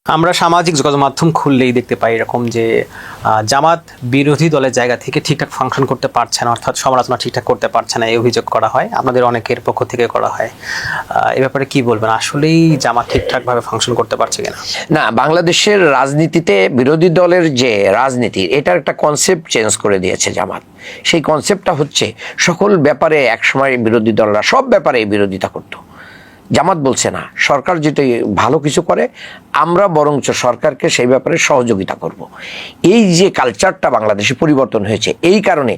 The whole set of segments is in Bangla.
আমরা সামাজিক যোগাযোগ মাধ্যম খুললেই দেখতে পাই এরকম যে জামাত বিরোধী দলের জায়গা থেকে ঠিকঠাক ফাংশন করতে পারছে না, অর্থাৎ সমালোচনা ঠিকঠাক করতে পারছে না, এই অভিযোগ করা হয়, আপনাদের অনেকের পক্ষ থেকে করা হয়। এ ব্যাপারে কি বলবেন, আসলেই জামাত ঠিকঠাকভাবে ফাংশন করতে পারছে কিনা? না, বাংলাদেশের রাজনীতিতে বিরোধী দলের যে রাজনীতি, এটার একটা কনসেপ্ট চেঞ্জ করে দিয়েছে জামাত। সেই কনসেপ্টটা হচ্ছে সকল ব্যাপারে একসময় বিরোধী দলরা সব ব্যাপারে বিরোধিতা করতো। জামাত বলছে না, সরকার যেটা ভালো কিছু করে আমরা বরঞ্চ সরকারকে সেই ব্যাপারে সহযোগিতা করব। এই যে কালচারটা বাংলাদেশে পরিবর্তন হয়েছে, এই কারণে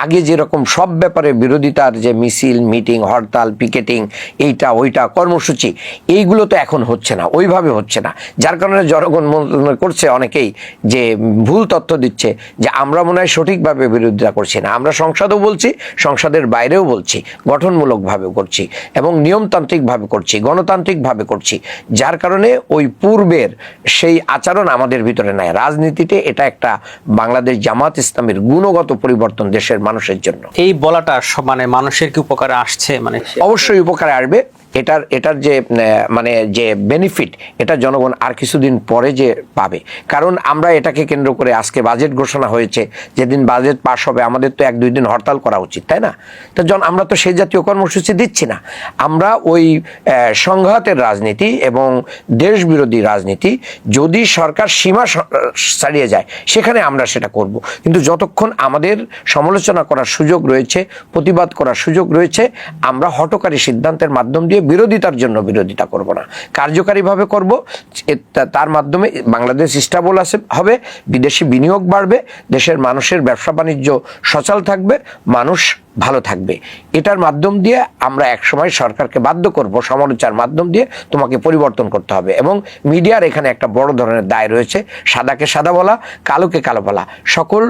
আগে যেরকম সব ব্যাপারে বিরোধিতার যে মিছিল, মিটিং, হরতাল, পিকেটিং, এইটা ওইটা কর্মসূচি, এইগুলো তো এখন হচ্ছে না, ওইভাবে হচ্ছে না। যার কারণে জনগণ মনে করছে অনেকেই যে ভুল তথ্য দিচ্ছে যে আমরা মনে হয় সঠিকভাবে বিরোধিতা করছি না। আমরা সংসদেও বলছি, সংসদের বাইরেও বলছি, গঠনমূলকভাবে করছি এবং নিয়মতান্ত্রিকভাবে করছি, গণতান্ত্রিকভাবে করছি। যার কারণে ওই পূর্বের সেই আচরণ আমাদের ভিতরে নাই। রাজনীতিতে এটা একটা বাংলাদেশ জামাত ইসলামের গুণগত পরিবর্তন দেশের মানুষের জন্য। এই বলাটা মানে মানুষের কি উপকারে আসছে? মানে অবশ্যই উপকারে আসবে। এটার যে মানে যে বেনিফিট, এটা জনগণ আর কিছুদিন পরে যে পাবে। কারণ আমরা এটাকে কেন্দ্র করে আজকে বাজেট ঘোষণা হয়েছে, যেদিন বাজেট পাস হবে আমাদের তো 1-2 দিন হরতাল করা উচিত, তাই না? তো আমরা তো সেই জাতীয় কর্মসূচি দিচ্ছি না। আমরা ওই সংঘাতের রাজনীতি এবং দেশ বিরোধী রাজনীতি, যদি সরকার সীমা ছাড়িয়ে যায় সেখানে আমরা সেটা করব। কিন্তু যতক্ষণ আমাদের সমালোচনা করার সুযোগ রয়েছে, প্রতিবাদ করার সুযোগ রয়েছে, আমরা হঠকারী সিদ্ধান্তের মাধ্যম দিয়ে বিরোধিতার জন্য বিরোধিতা করব না, কার্যকারীভাবে করব। তার মাধ্যমে বাংলাদেশ স্টেবল হবে, বিদেশি বিনিয়োগ বাড়বে, দেশের মানুষের ব্যবসা বাণিজ্য সচল থাকবে, মানুষ ভালো থাকবে। এটার মাধ্যম দিয়ে আমরা একসময় সরকারকে বাধ্য করব, সমালোচনার মাধ্যম দিয়ে তোমাকে পরিবর্তন করতে হবে। এবং মিডিয়ার এখানে একটা বড় ধরনের দায় রয়েছে, সাদাকে সাদা বলা, কালোকে কালো বলা। সকল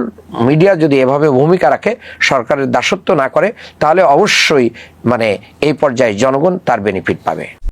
মিডিয়া যদি এভাবে ভূমিকা রাখে, সরকারের দাসত্ব না করে, তাহলে অবশ্যই মানে এই পর্যায়ে জনগণ তার বেনিফিট পাবে।